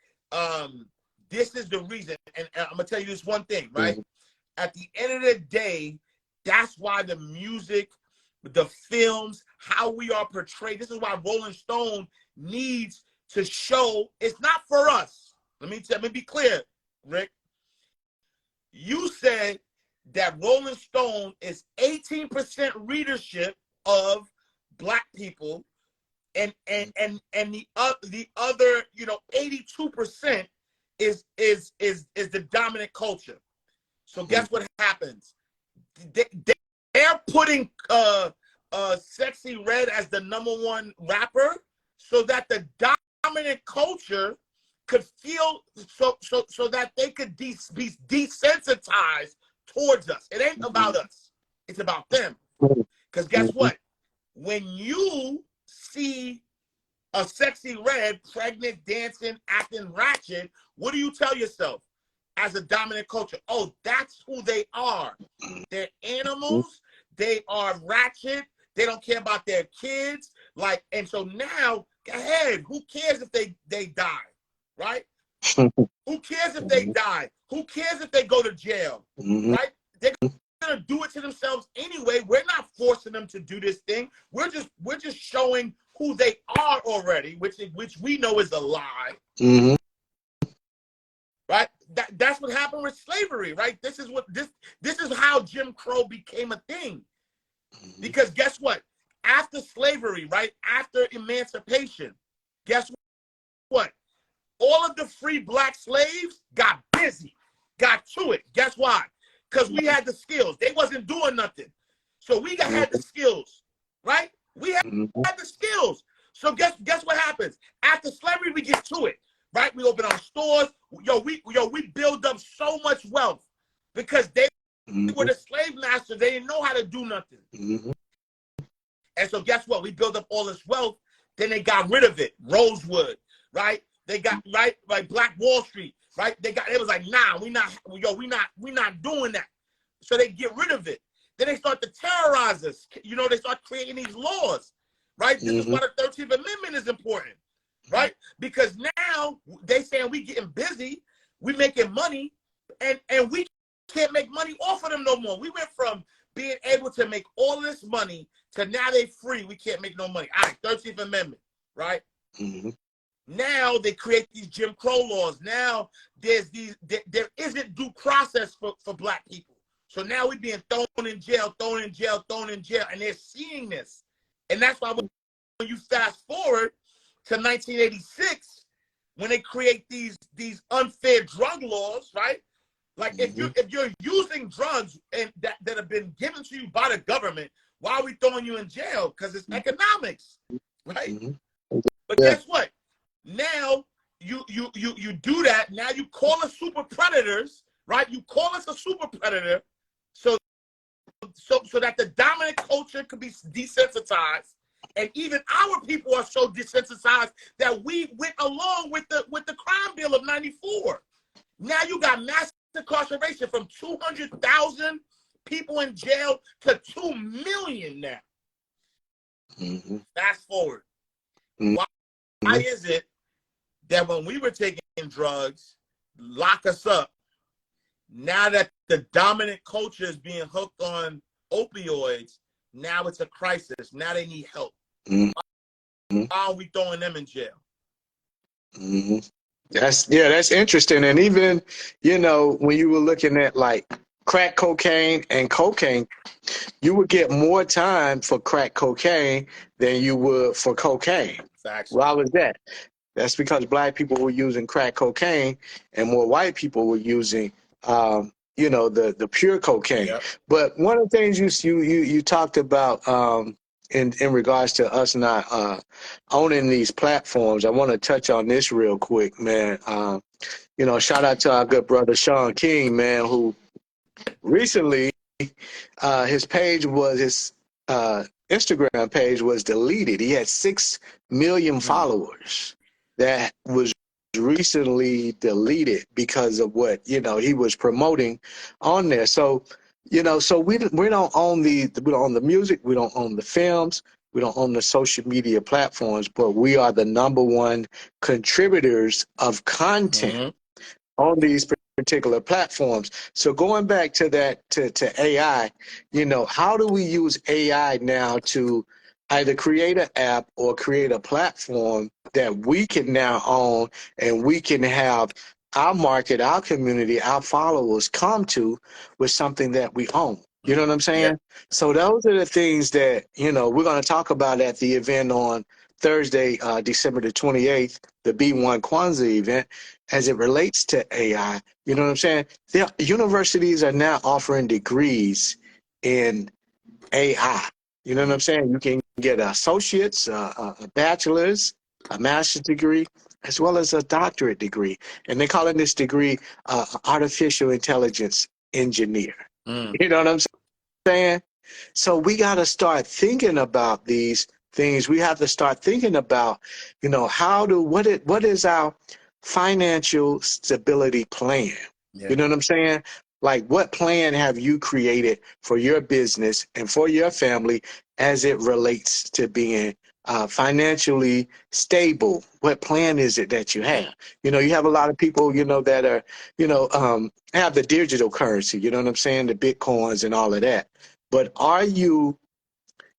this is the reason. And I'm going to tell you this one thing, right? At the end of the day, that's why the music, the films, how we are portrayed. This is why Rolling Stone needs to show it's not for us. Let me be clear, Rick. You said that Rolling Stone is 18% readership of Black people, and the other 82% is the dominant culture. So guess what happens? They're putting Sexy Red as the #1 rapper so that the dominant culture could feel so that they could be desensitized towards us. It ain't about us. It's about them. Because guess what? When you see a sexy red, pregnant, dancing, acting ratchet, what do you tell yourself as a dominant culture? Oh, that's who they are. They're animals. They are ratchet. They don't care about their kids. Like, and so now, go ahead. Who cares if they die, right? Who cares if they die? Who cares if they go to jail, right? They're gonna do it to themselves anyway. We're not forcing them to do this thing. We're just showing who they are already, which we know is a lie. Right? That's what happened with slavery, right? This is how Jim Crow became a thing. Because guess what? After slavery, right? After emancipation, guess what? All of the free black slaves got busy, got to it. Guess why? Because we had the skills. They wasn't doing nothing. So we had the skills, right? We had the skills. So guess what happens? After slavery, we get to it, right? We open our stores. We build up so much wealth because they were the slave masters. They didn't know how to do nothing. And so guess what? We built up all this wealth. Then they got rid of it. Rosewood, right? They got like Black Wall Street, right? It was like, nah, we not doing that. So they get rid of it. Then they start to terrorize us. They start creating these laws, right? This is why the 13th Amendment is important, right? Because now they saying we getting busy, we making money, and we can't make money off of them no more. We went from being able to make all this money to now they free. We can't make no money. All right, 13th Amendment, right? Now they create these Jim Crow laws. Now there isn't due process for black people. So now we're being thrown in jail, and they're seeing this. And that's why when you fast forward to 1986, when they create these unfair drug laws, right? Like if you're using drugs and that have been given to you by the government, why are we throwing you in jail? Because it's economics, right? But guess what? Now you do that. Now you call us super predators, right? You call us a super predator, so that the dominant culture could be desensitized, and even our people are so desensitized that we went along with the crime bill of '94. Now you got mass incarceration from 200,000 people in jail to 2 million now. Fast forward. Why is it that when we were taking drugs, lock us up, now that the dominant culture is being hooked on opioids, now it's a crisis. Now they need help. Why are we throwing them in jail? That's interesting. And even, when you were looking at like crack cocaine and cocaine, you would get more time for crack cocaine than you would for cocaine. Why was that? That's because black people were using crack cocaine and more white people were using, the pure cocaine. Yep. But one of the things you talked about in regards to us not owning these platforms, I want to touch on this real quick, man. Shout out to our good brother Sean King, man, who recently his Instagram page was deleted. He had 6 million followers that was recently deleted because of what he was promoting on there. So so we don't own the music, we don't own the films, we don't own the social media platforms, but we are the #1 contributors of content on these particular platforms. So going back to that, to AI, how do we use AI now to either create an app or create a platform that we can now own, and we can have our market, our community, our followers come to with something that we own? You know what I'm saying? Yep. So those are the things that, we're going to talk about at the event on Thursday, December the 28th, the B1 Kwanzaa event, as it relates to AI. You know what I'm saying? Universities are now offering degrees in AI. You know what I'm saying? You can get associates, a bachelor's, a master's degree, as well as a doctorate degree. And they're calling this degree artificial intelligence engineer. You know what I'm saying? So we got to start thinking about these things, we have to start thinking about, you know, what is our financial stability plan? Yeah. You know what I'm saying? Like, what plan have you created for your business and for your family as it relates to being financially stable? What plan is it that you have? You know, you have a lot of people, you know, that are, you know, have the digital currency, you know what I'm saying? The Bitcoins and all of that. But are you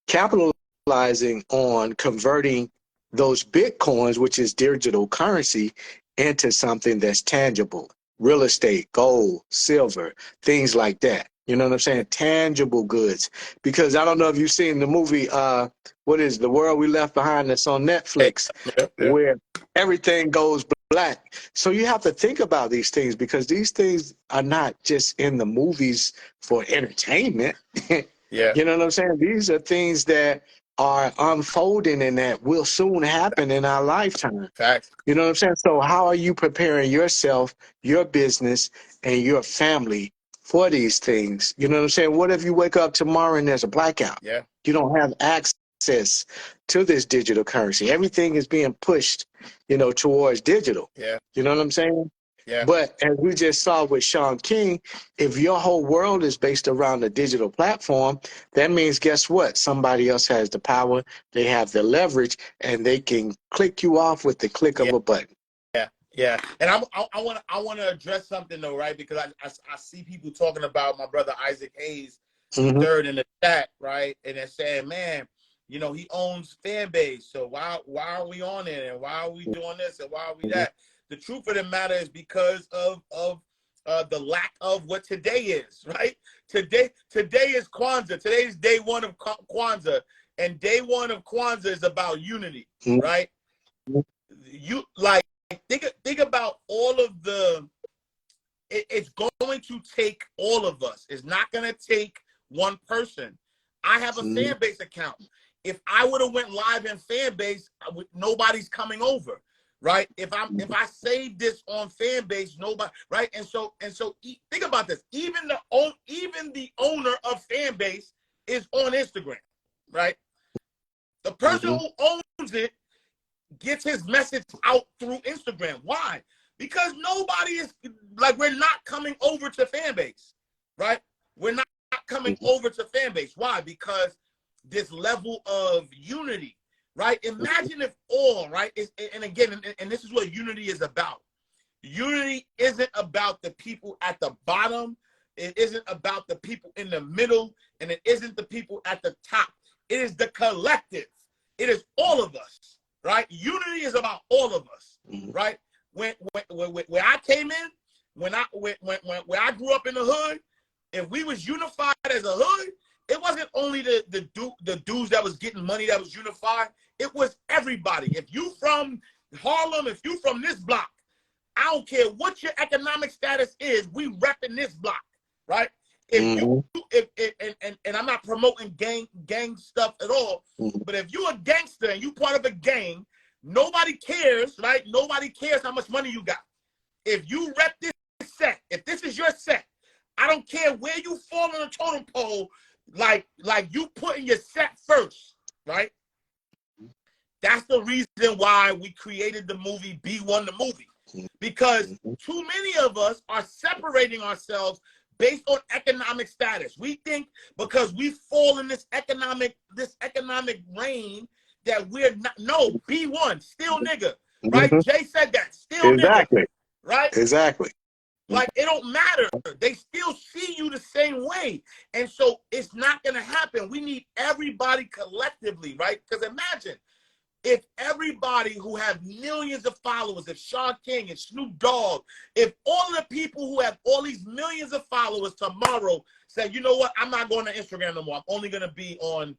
capitalizing on converting those Bitcoins, which is digital currency, into something that's tangible? Real estate, gold, silver, things like that. You know what I'm saying? Tangible goods. Because I don't know if you've seen the movie, what is The World We Left Behind, that's on Netflix, Yeah. Yeah. where everything goes black. So you have to think about these things, because these things are not just in the movies for entertainment. Yeah. You know what I'm saying? These are things that are unfolding and that will soon happen in our lifetime. Facts. You know what I'm saying? So how are you preparing yourself, your business, and your family for these things? You know what I'm saying? What if you wake up tomorrow and there's a blackout? Yeah. You don't have access to this digital currency. Everything is being pushed, you know, towards digital. Yeah. You know what I'm saying? Yeah. But as we just saw with Sean King, if your whole world is based around a digital platform, that means, guess what? Somebody else has the power, they have the leverage, and they can click you off with the click of Yeah. a button. Yeah. Yeah. And I want to address something though, right? Because I see people talking about my brother Isaac Hayes the Mm-hmm. third in the chat, right? And they're saying, man, you know, he owns fan base. So why are we on it? And why are we doing this? And why are we that? The truth of the matter is because of the lack of what today is, right? Today is Kwanzaa. Today's day one of Kwanzaa. And day one of Kwanzaa is about unity, Mm-hmm. right? You like think about all of it's going to take all of us. It's not going to take one person. I have a fan base account. If I would have went live in fan base, nobody's coming over, right? If I save this on fan base, nobody, right? And so think about this. Even the owner of fan base is on Instagram, right? The person who owns it gets his message out through Instagram. Why? Because nobody is like, we're not coming over to fan base, right? We're not coming over to fan base. Why? Because this level of unity, right? Imagine if all, right? And again, and this is what unity is about. Unity isn't about the people at the bottom. It isn't about the people in the middle, and it isn't the people at the top. It is the collective. It is all of us, right? Unity is about all of us, right? When I came in, when I grew up in the hood, if we was unified as a hood, it wasn't only the dudes that was getting money that was unified. It was everybody. If you from Harlem, if you from this block, I don't care what your economic status is, we repping this block, right? If you and I'm not promoting gang stuff at all, but if you a gangster and you part of a gang, nobody cares, right? Nobody cares how much money you got. If you rep this set, if this is your set, I don't care where you fall on the totem pole, like you putting your set first, right? That's the reason why we created the movie B1 the movie. Because too many of us are separating ourselves based on economic status. We think because we fall in this economic reign that we're not. No, B1, still nigga, right? Jay said that, still nigga, right? Exactly. Like, it don't matter. They still see you the same way. And so it's not going to happen. We need everybody collectively, right? Because imagine if everybody who have millions of followers, if Sean King and Snoop Dogg, if all the people who have all these millions of followers tomorrow say, you know what, I'm not going to Instagram no more. I'm only going to be on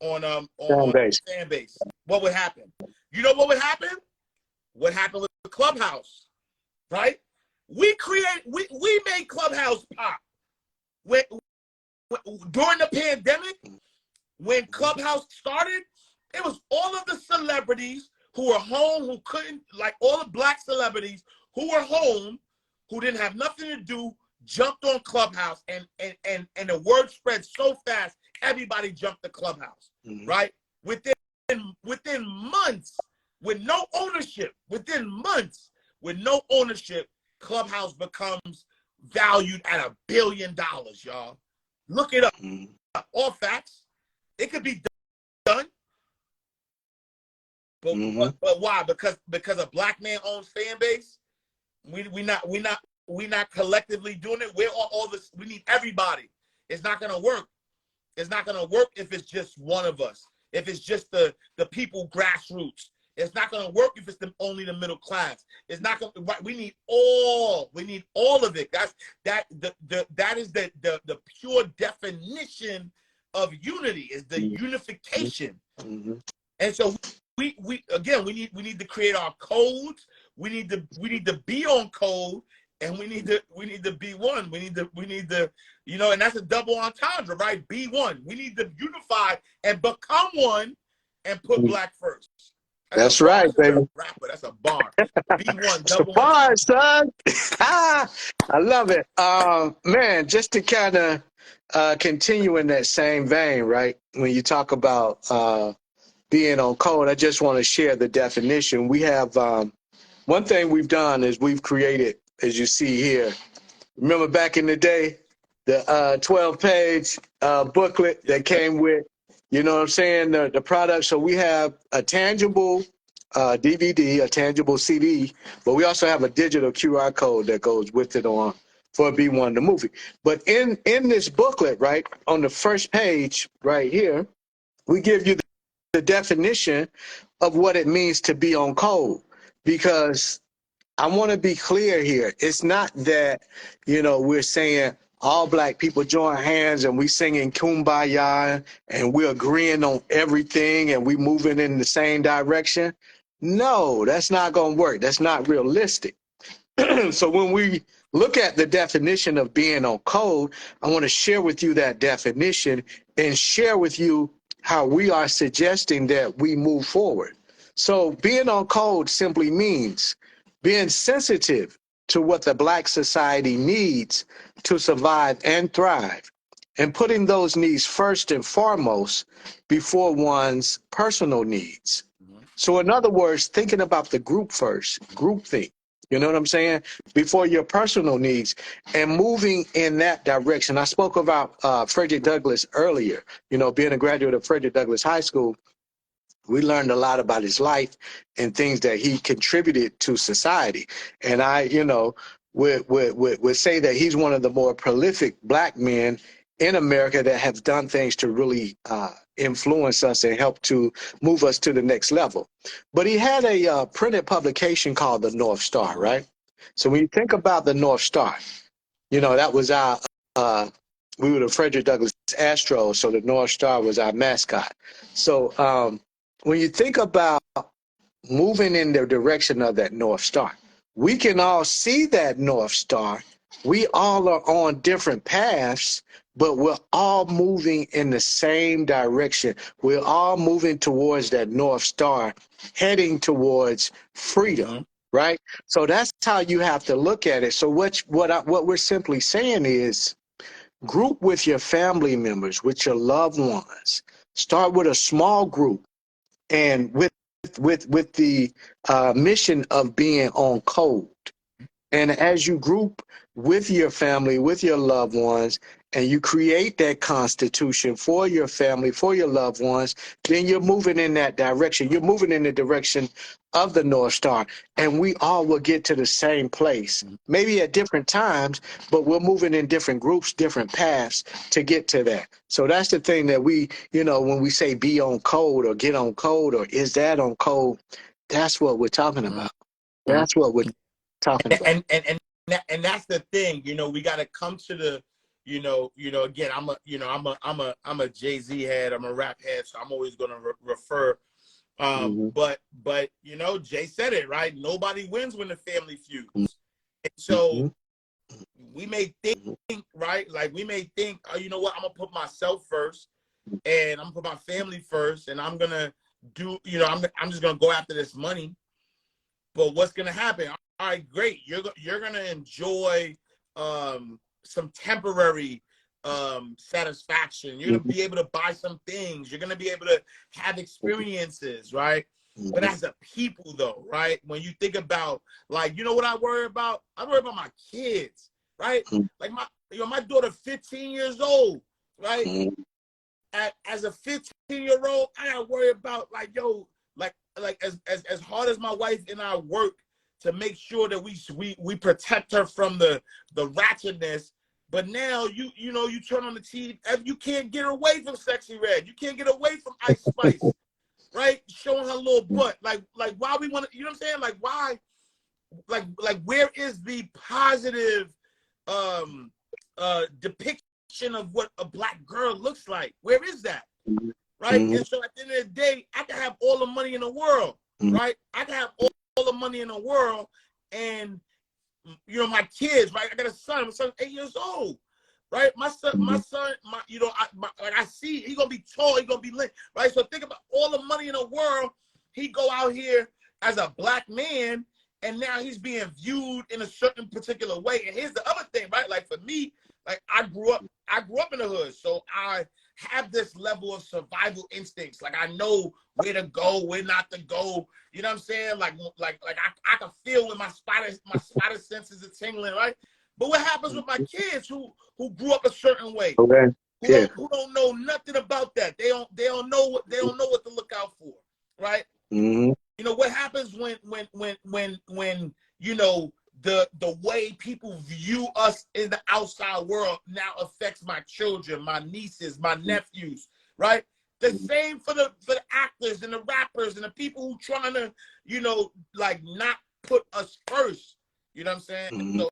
fan base. What would happen? You know what would happen? What happened with Clubhouse, right? We made Clubhouse pop. During the pandemic, when Clubhouse started, it was all of the celebrities who were home, who couldn't, like all the black celebrities who were home, who didn't have nothing to do, jumped on Clubhouse, and the word spread so fast, everybody jumped to Clubhouse, right? within months, with no ownership, Clubhouse becomes valued at $1 billion, y'all. Look it up. All facts. It could be done. But why? Because a black man owns fan base. We not collectively doing it. We're all this. We need everybody. It's not gonna work. It's not gonna work if it's just one of us. If it's just the people grassroots. It's not gonna work if it's only the middle class. It's not gonna. We need all. We need all of it. That is the pure definition of unity. Is the unification. And so we need to create our codes. We need to be on code, and we need to be one. We need to and that's a double entendre, right? Be one. We need to unify and become one, and put black first. That's right, baby. Rapper, that's a bar. Be one, It's a double bar, son. I love it. Man, just to kind of continue in that same vein, right? When you talk about being on code, I just want to share the definition. We have one thing we've done is we've created, as you see here, remember back in the day, the 12-page booklet that came with, you know what I'm saying, the product. So we have a tangible DVD, a tangible CD, but we also have a digital QR code that goes with it on for B1 the movie. But in this booklet, right, on the first page right here, we give you the definition of what it means to be on code, because I want to be clear here. It's not that, we're saying all black people join hands and we singing Kumbaya and we're agreeing on everything and we moving in the same direction. No, that's not going to work. That's not realistic. So when we look at the definition of being on code, I want to share with you that definition and share with you how we are suggesting that we move forward. So being on code simply means being sensitive to what the black society needs to survive and thrive, and putting those needs first and foremost before one's personal needs. So in other words, thinking about the group first, group think, you know what I'm saying, before your personal needs, and moving in that direction. I spoke about Frederick Douglass earlier, being a graduate of Frederick Douglass High School. We learned a lot about his life and things that he contributed to society. And I, would say that he's one of the more prolific black men in America that have done things to really influence us and help to move us to the next level. But he had a printed publication called the North Star, right? So when you think about the North Star, that was our, we were the Frederick Douglass Astros, so the North Star was our mascot. So when you think about moving in the direction of that North Star, we can all see that North Star. We all are on different paths, but we're all moving in the same direction. We're all moving towards that North Star, heading towards freedom, right? So that's how you have to look at it. So what we're simply saying is, group with your family members, with your loved ones. Start with a small group, and with the mission of being on code. And as you group with your family, with your loved ones, and you create that constitution for your family, for your loved ones, then you're moving in that direction. You're moving in the direction of the North Star. And we all will get to the same place, maybe at different times, but we're moving in different groups, different paths to get to that. So that's the thing that we, when we say be on code or get on code or is that on code, that's what we're talking about. That's what we're talking about. And that's the thing, we got to come to the, again, I'm a Jay-Z head, I'm a rap head, so I'm always going to refer. But Jay said it, right? Nobody wins when the family feuds. And so we may think, right? Like we may think, oh, you know what? I'm gonna put myself first, and I'm gonna put my family first, and I'm gonna do, I'm just gonna go after this money. But what's gonna happen? All right, great. You're gonna enjoy some temporary satisfaction. You're gonna be able to buy some things. You're gonna be able to have experiences, right? But as a people, though, right? When you think about, like, you know what I worry about? I worry about my kids, right? Like my daughter, 15 years old, right? As a 15-year-old, I gotta worry about, like, yo, like as hard as my wife and I work to make sure that we protect her from the ratchetness. But now you know, you turn on the TV, you can't get away from Sexy Red. You can't get away from Ice Spice, right? Showing her little butt. Like why we want to, you know what I'm saying? Like, why? Like where is the positive depiction of what a black girl looks like? Where is that? Right? And so at the end of the day, I can have all the money in the world, right? I can have all the money in the world, and you know, my kids, right? I got a son. My son's 8 years old, right? My son, you know, I see he's gonna be tall, he's gonna be lit, right? So think about all the money in the world. He go out here as a black man, and now he's being viewed in a certain particular way. And here's the other thing, right? Like for me, like I grew up in the hood, so I have this level of survival instincts. Like I know where to go, where not to go. You know what I'm saying? Like I can feel when my spider senses are tingling, right? But what happens with my kids who grew up a certain way, who don't know nothing about that? They don't know what to look out for, right? You know what happens when you know the way people view us in the outside world now affects my children, my nieces, my nephews, right? The same for the actors and the rappers and the people who trying to, you know, like not put us first. You know what I'm saying?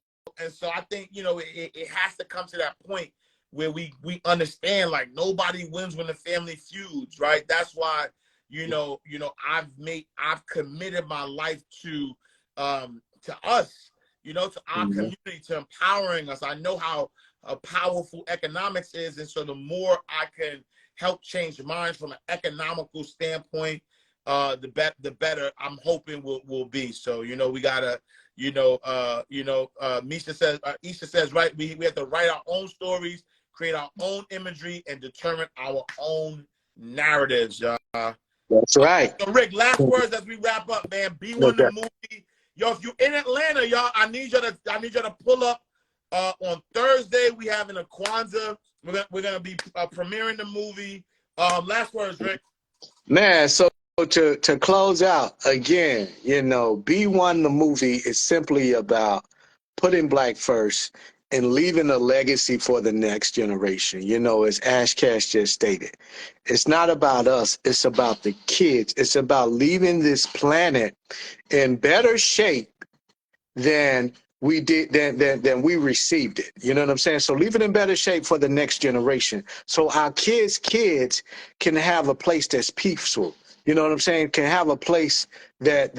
So I think, you know, it has to come to that point where we understand, like, nobody wins when the family feuds, right? That's why, you know, I've committed my life to us, you know, to our community, to empowering us. I know how powerful economics is, and so the more I can help change minds from an economical standpoint, the better I'm hoping will be. So, you know, we gotta, Misha says, Isha says, right, we have to write our own stories, create our own imagery, and determine our own narratives, y'all. That's right. So Rick, last words as we wrap up, man. B1 the movie. Yo, if you're in Atlanta, y'all, I need you to pull up on Thursday. We having a Kwanzaa. We're gonna be premiering the movie. Last words, Rick. Man, so to close out again, you know, B1 the movie is simply about putting black first and leaving a legacy for the next generation. You know, as Ash Cash just stated, it's not about us, it's about the kids. It's about leaving this planet in better shape than we did than we received it. You know what I'm saying? So leave it in better shape for the next generation, so our kids can have a place that's peaceful. You know what I'm saying? Can have a place that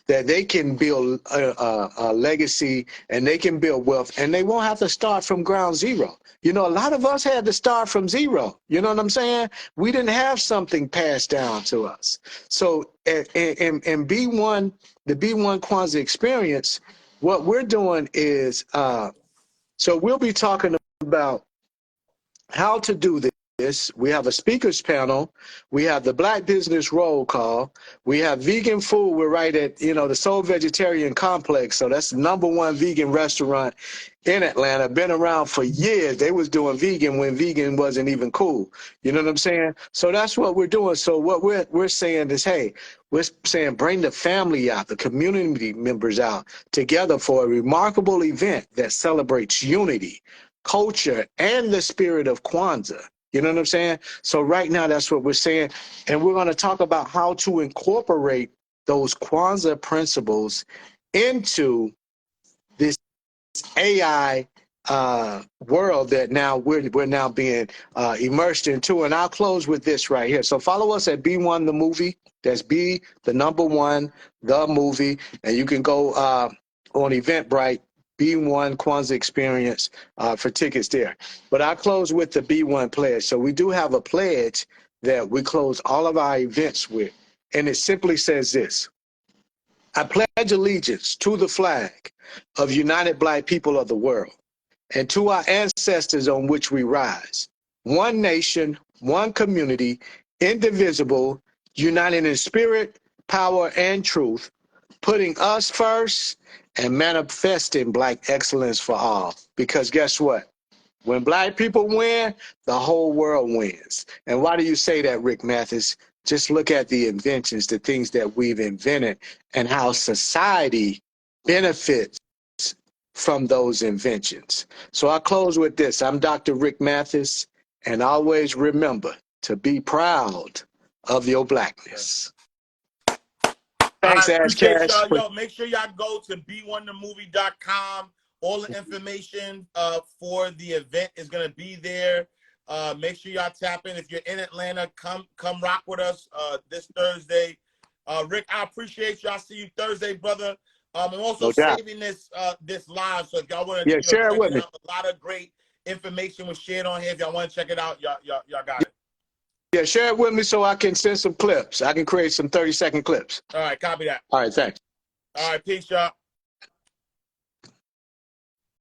they can build a legacy, and they can build wealth, and they won't have to start from ground zero. You know, a lot of us had to start from zero. You know what I'm saying? We didn't have something passed down to us. So in B1, the B1 Kwanzaa experience, what we're doing is, so we'll be talking about how to do this. We have a speakers panel. We have the Black Business Roll Call. We have vegan food. We're right at, you know, the Soul Vegetarian Complex. So that's the #1 vegan restaurant in Atlanta. Been around for years. They was doing vegan when vegan wasn't even cool. You know what I'm saying? So that's what we're doing. So what we're saying is, hey, we're saying bring the family out, the community members out together for a remarkable event that celebrates unity, culture, and the spirit of Kwanzaa. You know what I'm saying? So right now, that's what we're saying. And we're going to talk about how to incorporate those Kwanzaa principles into this AI world that now we're now being immersed into. And I'll close with this right here. So follow us at B1 the movie. That's B the #1 the movie, and you can go on Eventbrite, B1 Kwanzaa Experience for tickets there. But I close with the B1 pledge. So we do have a pledge that we close all of our events with, and it simply says this: I pledge allegiance to the flag of United Black People of the World, and to our ancestors on which we rise. One nation, one community, indivisible, united in spirit, power, and truth, putting us first and manifesting Black excellence for all. Because guess what? When Black people win, the whole world wins. And why do you say that, Rick Mathis? Just look at the inventions, the things that we've invented, and how society benefits from those inventions. So I close with this. I'm Dr. Rick Mathis, and always remember to be proud of your Blackness. Thanks, I Ash appreciate Cash. y'all. Yo, make sure y'all go to b1themovie.com. All the information for the event is gonna be there. Make sure y'all tap in. If you're in Atlanta, come rock with us this Thursday. Rick, I appreciate y'all. See you Thursday, brother. I'm also No doubt. saving this live, so if y'all want to Yeah, share it check with it me. out, a lot of great information was shared on here. If y'all want to check it out, y'all got it. Yeah, share it with me so I can send some clips. I can create some 30-second clips. All right, copy that. All right, thanks. All right, peace, y'all.